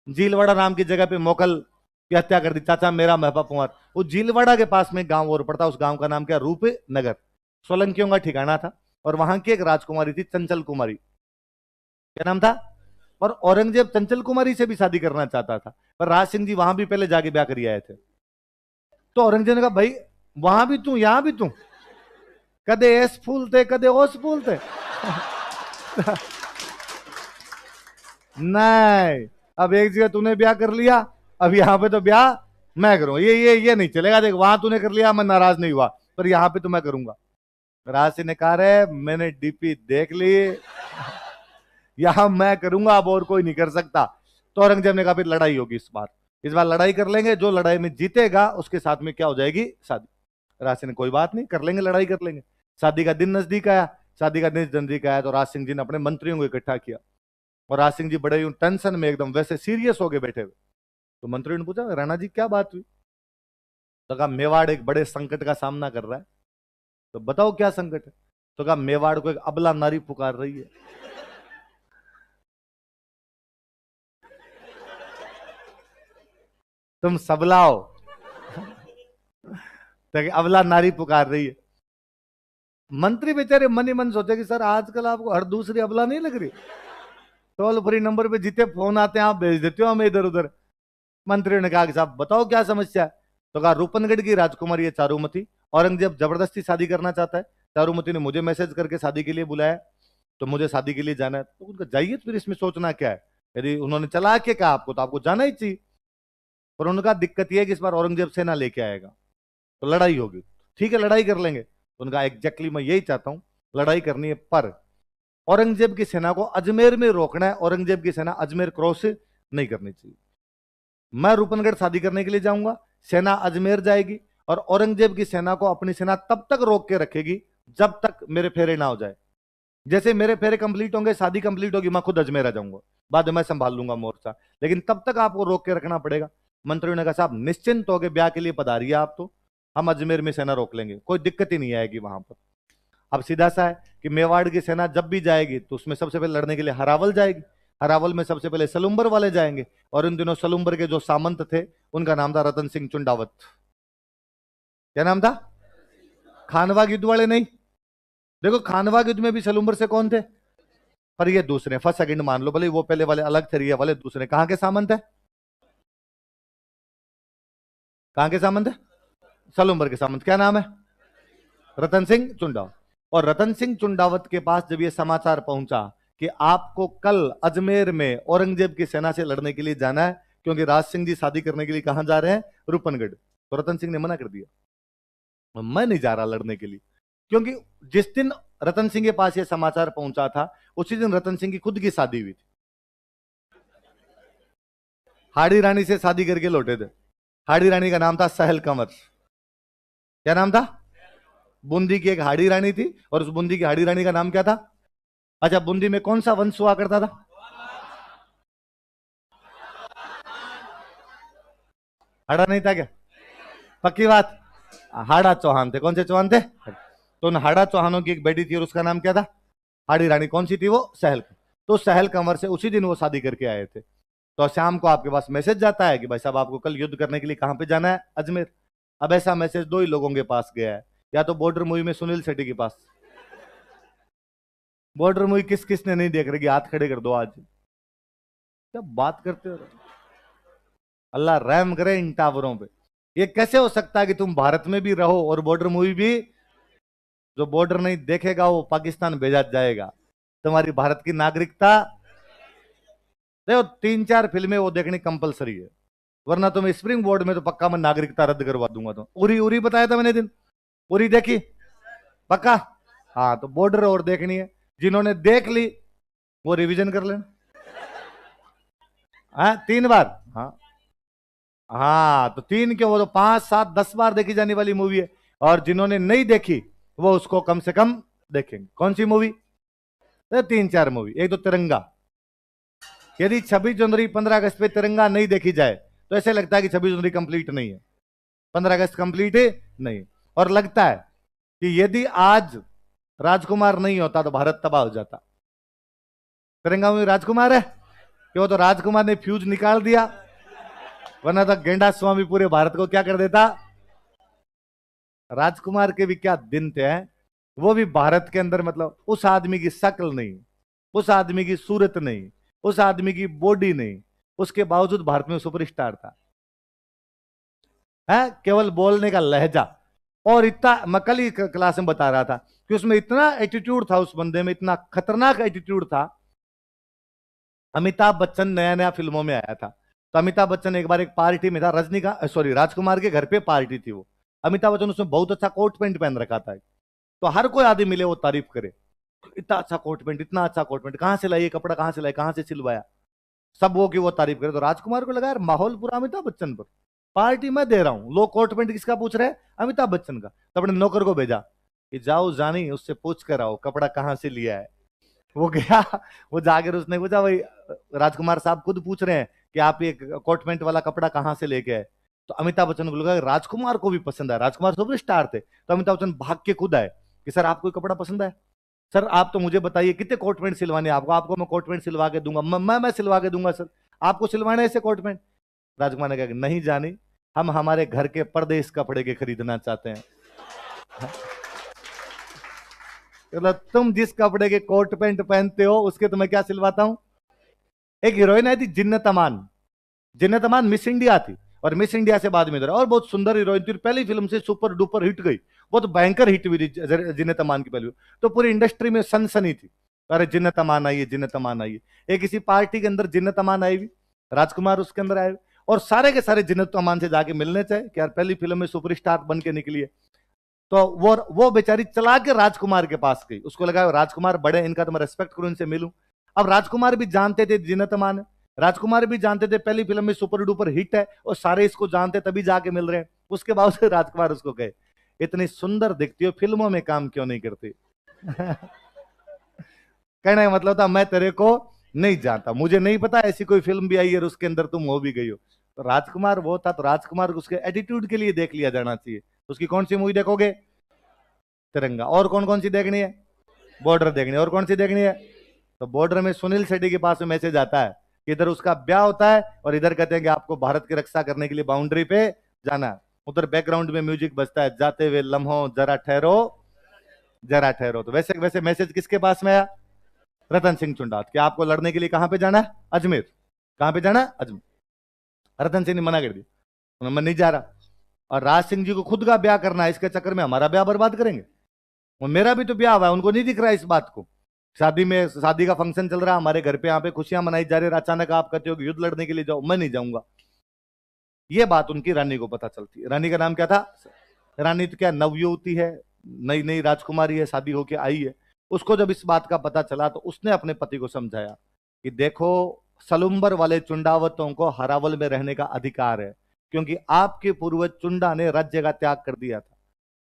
झीलवाड़ा नाम की जगह पे मोकल की हत्या कर दी। चाचा मेरा महबा कुंवर। वो झीलवाड़ा के पास में गांव और पड़ता, उस गांव का नाम क्या, रूपनगर, सोलंकियों का ठिकाना था। और वहां की एक राजकुमारी थी चंचल कुमारी, क्या नाम था। और औरंगजेब चंचल कुमारी से भी शादी करना चाहता था, पर राज सिंह जी वहां भी पहले जाके ब्याह कर आए थे। तो औरंगजेब ने कहा भाई वहां भी तू यहां भी तू, कदे एस फूल थे कदे ओस फूल थे। नहीं, अब एक जगह तूने ब्याह कर लिया, अब यहाँ पे तो ब्याह मैं करूंगा, ये नहीं चलेगा। देख वहां तूने कर लिया, मैं नाराज नहीं हुआ, पर यहाँ पे तो मैं करूंगा। राशि ने कहा रे मैंने डीपी देख ली, यहां मैं करूंगा, अब और कोई नहीं कर सकता। तो औरंगजेब ने कहा फिर लड़ाई होगी इस बार लड़ाई कर लेंगे, जो लड़ाई में जीतेगा उसके साथ में क्या हो जाएगी, शादी। राशि ने कोई बात नहीं, कर लेंगे, लड़ाई कर लेंगे। शादी का दिन नजदीक आया, शादी का दिन नजदीक आया तो राज सिंह जी ने अपने मंत्रियों को इकट्ठा किया। और राज सिंह जी बड़े टेंशन में एकदम वैसे सीरियस हो गए बैठे हुए। तो मंत्रियों ने पूछा राणा जी क्या बात हुई। तो कहा मेवाड़ एक बड़े संकट का सामना कर रहा है। तो बताओ क्या संकट है। तो कहा मेवाड़ को एक अबला नारी पुकार रही है। तुम सबलाओ। तो अबला नारी पुकार रही है। मंत्री बेचारे मन ही मन सोचे कि सर आजकल आपको हर दूसरी अबला नहीं लग रही, टोल फ्री नंबर पे जितने फोन आते हैं आप भेज देते हो हमें इधर उधर। मंत्रियों ने कहा कि साहब बताओ क्या समस्या है। तो कहा रूपनगढ़ की राजकुमारी है चारुमती, औरंगजेब जबरदस्ती शादी करना चाहता है। चारुमती ने मुझे मैसेज करके शादी के लिए बुलाया, तो मुझे शादी के लिए जाना है। तो उनका जाइए, फिर इसमें सोचना क्या है। यदि उन्होंने चला के कहा आपको तो आपको जाना ही चाहिए। पर उनका दिक्कत यह है कि इस बार औरंगजेब सेना लेके आएगा तो लड़ाई होगी। ठीक है लड़ाई कर लेंगे। उनका एग्जैक्टली मैं यही चाहता हूं, लड़ाई करनी है, पर औरंगजेब की सेना को अजमेर में रोकना है। औरंगजेब की सेना अजमेर क्रॉस नहीं करनी चाहिए। मैं रूपनगढ़ शादी करने के लिए जाऊंगा, सेना अजमेर जाएगी, और औरंगजेब की सेना को अपनी सेना तब तक रोक के रखेगी जब तक मेरे फेरे ना हो जाए। जैसे मेरे फेरे कंप्लीट होंगे, शादी कंप्लीट होगी, मैं खुद अजमेर आ जाऊंगा, बाद में मैं संभाल लूंगा मोर्चा, लेकिन तब तक आपको रोक के रखना पड़ेगा। मंत्रियों ने कहा साहब निश्चिंत हो गए, ब्याह के लिए पधारिए आप, तो हम अजमेर में सेना रोक लेंगे, कोई दिक्कत ही नहीं आएगी वहां पर। अब सीधा सा है कि मेवाड़ की सेना जब भी जाएगी तो उसमें सबसे पहले लड़ने के लिए हरावल जाएगी। हरावल में सबसे पहले सलुम्बर वाले जाएंगे, और इन दिनों सलुम्बर के जो सामंत थे उनका नाम था रतन सिंह चुंडावत। क्या नाम था। खानवा युद्ध वाले नहीं, देखो खानवा युद्ध में भी सलुम्बर से कौन थे, पर ये दूसरे फर्स्ट सेकंड मान लो, भले वो पहले वाले अलग थे, ये वाले दूसरे। कहां के सामंत है, कहां के सामंत है, सलुम्बर के सामंत। क्या नाम है, रतन सिंह चुंडावत। और रतन सिंह चुंडावत के पास जब ये समाचार पहुंचा कि आपको कल अजमेर में औरंगजेब की सेना से लड़ने के लिए जाना है, क्योंकि राज सिंह जी शादी करने के लिए कहां जा रहे हैं, रूपनगढ़, तो रतन सिंह ने मना कर दिया, मैं नहीं जा रहा लड़ने के लिए। क्योंकि जिस दिन रतन सिंह के पास यह समाचार पहुंचा था उसी दिन रतन सिंह की खुद की शादी हुई थी, हाड़ी रानी से शादी करके लौटे थे। हाड़ी रानी का नाम था सहल कंवर। क्या नाम था, बूंदी की एक हाड़ी रानी थी, और उस बूंदी की हाड़ी रानी का नाम क्या था। अच्छा बूंदी में कौन सा वंश हुआ करता था, हाड़ा नहीं था क्या, पक्की बात। हाड़ा चौहान थे, कौन से चौहान थे, तो उन हाड़ा चौहानों की एक बेटी थी और उसका नाम क्या था, हाड़ी रानी। कौन सी थी वो, सहल। तो सहल कंवर से उसी दिन वो शादी करके आए थे। तो शाम को आपके पास मैसेज जाता है कि भाई साहब आपको कल युद्ध करने के लिए कहां पे जाना है, अजमेर। अब ऐसा मैसेज दो ही लोगों के पास गया है, या तो बॉर्डर मूवी में सुनील शेट्टी के पास। बॉर्डर मूवी किस किस ने नहीं देख रही, हाथ खड़े कर दो आज। क्या बात करते हो, अल्लाह रहम करे इन टावरों पे। ये कैसे हो सकता है कि तुम भारत में भी रहो और बॉर्डर मूवी भी, जो बॉर्डर नहीं देखेगा वो पाकिस्तान भेजा जाएगा। तुम्हारी भारत की नागरिकता, देखो 3 4 फिल्में वो देखनी कंपलसरी है, वरना तुम स्प्रिंग बोर्ड में तो पक्का मैं नागरिकता रद्द करवा दूंगा। तो उरी उरी बताया था मैंने दिन, उरी देखी पक्का। हाँ तो बॉर्डर और देखनी है, जिन्होंने देख ली वो रिवीजन कर लेना। हाँ 3 बार, हाँ हाँ तो 3 के वो तो 5 7 10 बार देखी जाने वाली मूवी है। और जिन्होंने नहीं देखी वो उसको कम से कम देखेंगे। कौन सी मूवी, तो 3 4 मूवी। एक तो तिरंगा, यदि 26 जनवरी 15 अगस्त पे तिरंगा नहीं देखी जाए तो ऐसे लगता है कि 26 जनवरी कंप्लीट नहीं है, 15 अगस्त कंप्लीट है नहीं। और लगता है कि यदि आज राजकुमार नहीं होता तो भारत तबाह हो जाता। तिरंगा में राजकुमार है, कि वो तो राजकुमार ने फ्यूज निकाल दिया, वरना तो गेंडा स्वामी पूरे भारत को क्या कर देता। राजकुमार के भी क्या दिन थे हैं? वो भी भारत के अंदर, मतलब उस आदमी की शक्ल नहीं, उस आदमी की सूरत नहीं, उस आदमी की बॉडी नहीं, उसके बावजूद भारत में सुपरस्टार था। है केवल बोलने का लहजा। और इतना, मैं कल ही क्लास में बता रहा था कि उसमें इतना एटीट्यूड था, उस बंदे में इतना खतरनाक एटीट्यूड था। अमिताभ बच्चन नया नया फिल्मों में आया था, तो अमिताभ बच्चन एक बार एक पार्टी में था, रजनी का सॉरी राजकुमार के घर पे पार्टी थी वो। अमिताभ बच्चन उसमें बहुत अच्छा कोट पैंट पहन रखा था, तो हर कोई आदमी मिले वो तारीफ करे, इतना अच्छा कोट पैंट, इतना अच्छा कोट पैंट, कहां से लाइए कपड़ा, कहां से लाए, कहां से सिलवाया, सब वो की वो तारीफ करे। तो राजकुमार को लगा यार माहौल पूरा अमिताभ बच्चन पर, पार्टी मैं दे रहा हूं, लोग कोट पैंट किसका पूछ रहे हैं, अमिताभ बच्चन का। तो अपने नौकर को भेजा कि जाओ जानी उससे पूछ कर आओ कपड़ा कहां से लिया है। वो गया, वो जाकर उसने पूछा, भाई राजकुमार साहब खुद पूछ रहे हैं कि आप ये कोट पैंट वाला कपड़ा कहां से लेके आए। तो अमिताभ बच्चन को लगा राजकुमार को भी पसंद है, राजकुमार सुपर स्टार थे, तो अमिताभ बच्चन भाग के खुद आए कि सर आपको कपड़ा पसंद है, सर आप तो मुझे बताइए कितने कोट पैंट सिलवाने हैं आपको, आपको मैं कोट पैंट सिलवा के दूंगा, मैं सिलवा के दूंगा सर, आपको सिलवाना है ऐसे कोट पैंट। राजकुमार ने कहा कि नहीं जानी, हम हमारे घर के पर्दे इस कपड़े के खरीदना चाहते हैं। मतलब तुम जिस कपड़े के कोट पैंट पहनते हो उसके तुम्हें क्या सिलवाता हूं। एक हीरोइन आई थी जिन्नत अमान, जिन्नत अमान मिस इंडिया थी, और मिस इंडिया से बाद में इधर, और बहुत सुंदर हीरोइन थी, पहली फिल्म से सुपर डुपर हिट गई, बहुत भयंकर हिट हुई थी जिन्नत अमान की पहली। तो पूरी इंडस्ट्री में सनसनी थी, अरे जिन्नत अमान आई है, जिन्नत अमान आई है। एक किसी पार्टी के अंदर जिन्नत अमान आई हुई, राजकुमार उसके अंदर आए, और सारे के सारे जिन्नत अमान से जाके मिलने चाहे कि यार पहली फिल्म में सुपरस्टार बन के निकली है। तो वो बेचारी चला के राजकुमार के पास गई, उसको लगा राजकुमार बड़े, इनका तो मैं रेस्पेक्ट करूं, इनसे मिलूं। अब राजकुमार भी जानते थे जिन्नत अमान है, राजकुमार भी जानते थे पहली फिल्म में सुपर डुपर हिट है, और सारे इसको जानते तभी जाके मिल रहे हैं। उसके बावजूद राजकुमार उसको कहे इतनी सुंदर दिखती हो, फिल्मों में काम क्यों नहीं करती। कहने का मतलब था मैं तेरे को नहीं जानता, मुझे नहीं पता ऐसी कोई फिल्म भी आई है और उसके अंदर तुम हो भी गई हो। तो राजकुमार वो था, तो राजकुमार उसके एटीट्यूड के लिए देख लिया जाना चाहिए। उसकी कौन सी मूवी देखोगे, तिरंगा। और कौन कौन सी देखनी है, बॉर्डर देखनी है। और कौन सी देखनी है, तो बॉर्डर में सुनील शेट्टी के पास में मैसेज आता है कि इधर उसका ब्याह होता है और इधर कहते हैं कि आपको भारत की रक्षा करने के लिए बाउंड्री पे जाना है। उधर बैकग्राउंड में म्यूजिक बजता है, जाते हुए लम्हों जरा ठहरो, जरा ठहरो। तो वैसे वैसे मैसेज किसके पास में आया, रतन सिंह चुंडात, कि आपको लड़ने के लिए कहां पे जाना है, अजमेर। कहां पे जाना है, अजमेर। रतन सिंह ने मना कर दिया, मैं नहीं जा रहा, और राज सिंह जी को खुद का ब्याह करना है, इसके चक्कर में हमारा ब्याह बर्बाद करेंगे। और मेरा भी तो ब्याह हुआ है, उनको नहीं दिख रहा है इस बात को। शादी में, शादी का फंक्शन चल रहा है हमारे घर पे, यहाँ पे खुशियां मनाई जा रही है, अचानक आप कहते हो कि युद्ध लड़ने के लिए जाओ, मैं नहीं जाऊंगा। ये बात उनकी रानी को पता चलती है। रानी का नाम क्या था, रानी तो क्या नवयुवती है, नई नई राजकुमारी है, शादी होके आई है। उसको जब इस बात का पता चला तो उसने अपने पति को समझाया कि देखो, सलुम्बर वाले चुंडावतों को हरावल में रहने का अधिकार है, क्योंकि आपके पूर्वज चुंडा ने राज्य का त्याग कर दिया था।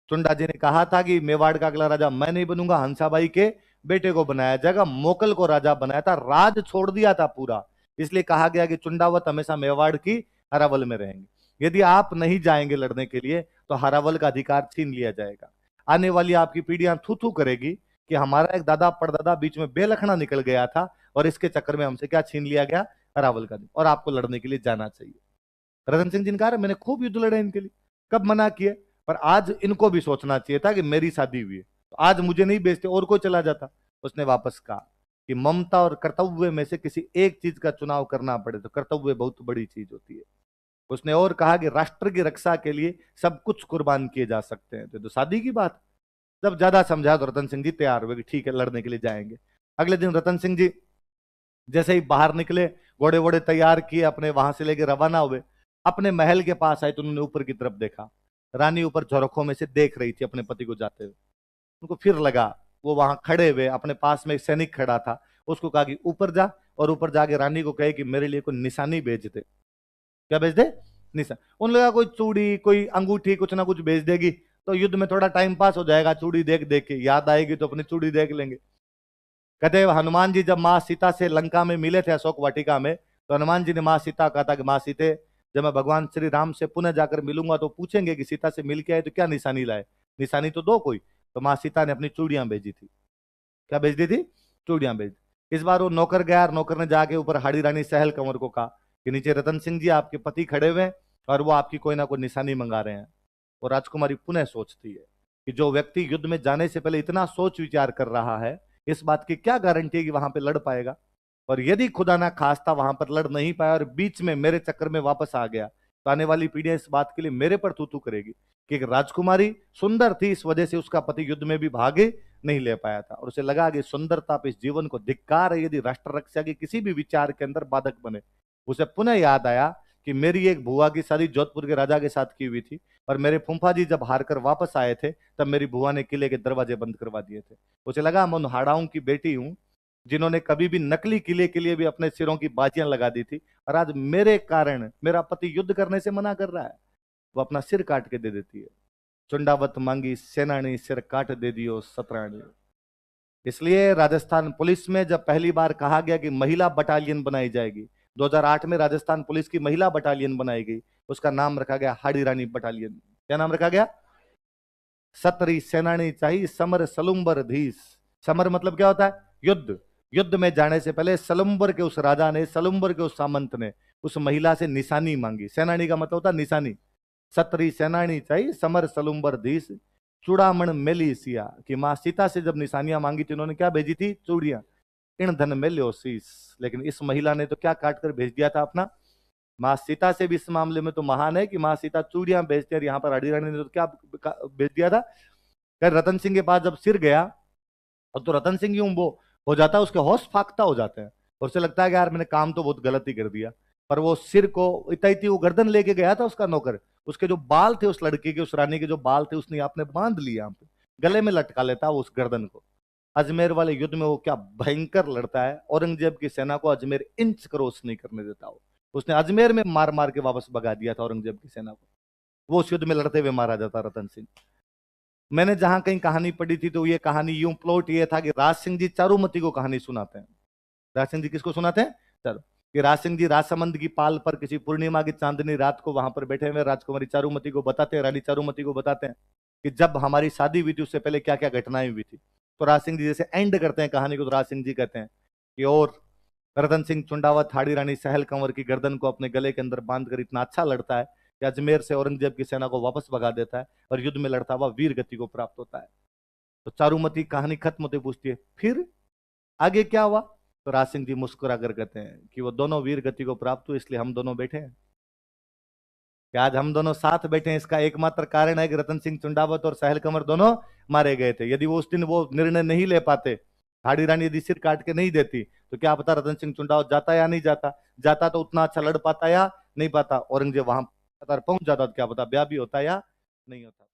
चुंडा जी ने कहा था कि मेवाड़ का अगला राजा मैं नहीं बनूंगा, हंसाबाई के बेटे को बनाया जाएगा। मोकल को राजा बनाया था, राज छोड़ दिया था पूरा, इसलिए कहा गया कि चुंडावत हमेशा मेवाड़ की हरावल में रहेंगे। यदि आप नहीं जाएंगे लड़ने के लिए तो हरावल का अधिकार छीन लिया जाएगा। आने वाली आपकी पीढ़ियां थू थू करेगी कि हमारा एक दादा परदादा बीच में बेलखना निकल गया था और इसके चक्कर में हमसे क्या छीन लिया गया, हरावल का, और आपको लड़ने के लिए जाना चाहिए। रतन सिंह जी ने कहा मैंने खूब युद्ध लड़े इनके लिए, कब मना किए, पर आज इनको भी सोचना चाहिए था कि मेरी शादी हुई है, तो आज मुझे नहीं बेचते और कोई चला जाता। उसने वापस कहा कि ममता और कर्तव्य में से किसी एक चीज का चुनाव करना पड़े तो कर्तव्य बहुत बड़ी चीज होती है। उसने और कहा कि राष्ट्र की रक्षा के लिए सब कुछ कुर्बान किए जा सकते हैं, तो शादी की बात। जब ज्यादा समझा तो रतन सिंह जी तैयार हुए कि ठीक है लड़ने के लिए जाएंगे। अगले दिन रतन सिंह जी जैसे ही बाहर निकले, घोड़े वोड़े तैयार किए, अपने वहां से लेके रवाना हुए, अपने महल के पास आए तो उन्होंने ऊपर की तरफ देखा, रानी ऊपर झरोखों में से देख रही थी अपने पति को जाते हुए। उनको फिर लगा, वो वहां खड़े हुए, अपने पास में एक सैनिक खड़ा था, उसको कहा कि ऊपर जा, और ऊपर जाके रानी को कहे कि मेरे लिए कोई निशानी भेज दे। क्या भेज दे, निशान। उन लगा कोई चूड़ी, कोई अंगूठी, कुछ ना कुछ भेज देगी तो युद्ध में थोड़ा टाइम पास हो जाएगा, चूड़ी देख देख के याद आएगी तो अपनी चूड़ी देख लेंगे। कहते हनुमान जी जब माँ सीता से लंका में मिले थे अशोक वाटिका में, तो हनुमान जी ने माँ सीता कहा था कि माँ सीते, जब मैं भगवान श्री राम से पुनः जाकर मिलूंगा तो पूछेंगे कि सीता से मिल के आए तो क्या निशानी लाए, निशानी तो दो कोई। तो माँ सीता ने अपनी चूड़ियां भेजी थी। क्या भेज दी थी, चूड़ियां भेज दी। इस बार वो नौकर गया और नौकर ने जाके ऊपर हाड़ी रानी सहल कंवर को कहा कि नीचे रतन सिंह जी आपके पति खड़े हुए हैं और वो आपकी कोई ना कोई निशानी मंगा रहे हैं। और राजकुमारी पुनः सोचती है कि जो व्यक्ति युद्ध में जाने से पहले इतना सोच विचार कर रहा है, इस बात की क्या गारंटी है कि वहां पे लड़ पाएगा। और यदि खुदा ना खास्ता वहां पर लड़ नहीं पाया और बीच में मेरे चक्कर में वापस आ गया, तो आने वाली पीढ़ियां इस बात के लिए मेरे पर तू करेगी कि एक राजकुमारी सुंदर थी, इस वजह से उसका पति युद्ध में भी भागे नहीं ले पाया था। और उसे लगा कि सुंदरता पे इस जीवन को धिक्कार है यदि राष्ट्र रक्षा के किसी भी विचार के अंदर बाधक बने। उसे पुनः याद आया कि मेरी एक बुआ की शादी जोधपुर के राजा के साथ की हुई थी और मेरे फूफा जी जब हार कर वापस आए थे तब मेरी बुआ ने किले के दरवाजे बंद करवा दिए थे। उसे लगा मैं उन हाड़ाओं की बेटी हूं जिन्होंने कभी भी नकली किले के लिए भी अपने सिरों की बाजियां लगा दी थी, और आज मेरे कारण मेरा पति युद्ध करने से मना कर रहा है। वो अपना सिर काट के दे देती है। चुंडावत मांगी सेनानी सिर काट दे दियो सतरानी। इसलिए राजस्थान पुलिस में जब पहली बार कहा गया कि महिला बटालियन बनाई जाएगी, 2008 में राजस्थान पुलिस की महिला बटालियन बनाई गई, उसका नाम रखा गया हाड़ी रानी बटालियन। क्या नाम रखा गया? सतरी सेनानी चाहिए समर सलुम्बर धीस। समर मतलब क्या होता है? युद्ध। युद्ध में जाने से पहले सलुम्बर के उस राजा ने, सलुम्बर के उस सामंत ने उस महिला से निशानी मांगी। सेनानी का मतलब होता है निशानी। सतरी सेनानी चाहिए समर सलुम्बर धीस चूड़ामण मेली सिया, कि मां सीता से जब निशानियां मांगी थी उन्होंने क्या भेजी थी? चूड़ियां। इन धन मेल्यो शीस। लेकिन इस महिला ने तो क्या काट कर भेज दिया था अपना? माँ सीता से भी इस मामले में तो महान है कि माँ सीता चूड़ियां बेचती है, यहाँ पर हाड़ी रानी ने तो क्या बेच दिया था? खैर रतन सिंह के पास जब सिर गया और तो रतन सिंह यूं वो हो जाता है, उसके होश फाख्ता हो जाते हैं और उसे लगता है कि यार मैंने काम तो बहुत गलत ही कर दिया। पर वो सिर को इतनी वो गर्दन लेके गया था उसका नौकर, उसके जो बाल थे उस लड़की के, उस रानी के जो बाल थे उसने आपने बांध लिया, यहाँ पे गले में लटका लेता वो उस गर्दन को। अजमेर वाले युद्ध में वो क्या भयंकर लड़ता है, औरंगजेब की सेना को अजमेर इंच क्रॉस नहीं करने देता वो। उसने अजमेर में मार मार के वापस भगा दिया था औरंगजेब की सेना को। वो उस युद्ध में लड़ते हुए मारा जाता रतन सिंह। मैंने जहां कहीं कहानी पढ़ी थी तो ये कहानी यूं प्लॉट ये था कि राज सिंह जी चारुमती को कहानी सुनाते हैं। राज सिंह जी किसको सुनाते हैं? चलो, कि राज सिंह जी राजसमंद की पाल पर किसी पूर्णिमा की चांदनी रात को वहां पर बैठे हुए राजकुमारी चारुमती को बताते हैं, रानी चारुमती को बताते हैं कि जब हमारी शादी हुई थी उससे पहले क्या क्या घटनाएं हुई थी। तो राज सिंह जी जैसे एंड करते हैं कहानी को, तो राज सिंह जी कहते हैं कि और रतन सिंह चुंडावत हाड़ी रानी सहल कंवर की गर्दन को अपने गले के अंदर बांध कर इतना अच्छा लड़ता है कि अजमेर से औरंगजेब की सेना को वापस भगा देता है और युद्ध में लड़ता हुआ वीर गति को प्राप्त होता है। तो चारुमती कहानी खत्म होते पूछती है फिर आगे क्या हुआ? तो राज सिंह जी मुस्कुरा कर कहते हैं कि वो दोनों वीर गति को प्राप्त हुए इसलिए हम दोनों बैठे हैं। कि आज हम दोनों साथ बैठे हैं इसका एकमात्र कारण है कि रतन सिंह चुंडावत और सहल कंवर दोनों मारे गए थे। यदि वो उस दिन वो निर्णय नहीं ले पाते, हाड़ी रानी यदि सिर काट के नहीं देती, तो क्या पता रतन सिंह चुंडावत जाता या नहीं जाता। जाता तो उतना अच्छा लड़ पाता या नहीं पाता, औरंगजेब वहां पहुंच जाता तो क्या पता ब्याह भी होता या नहीं होता।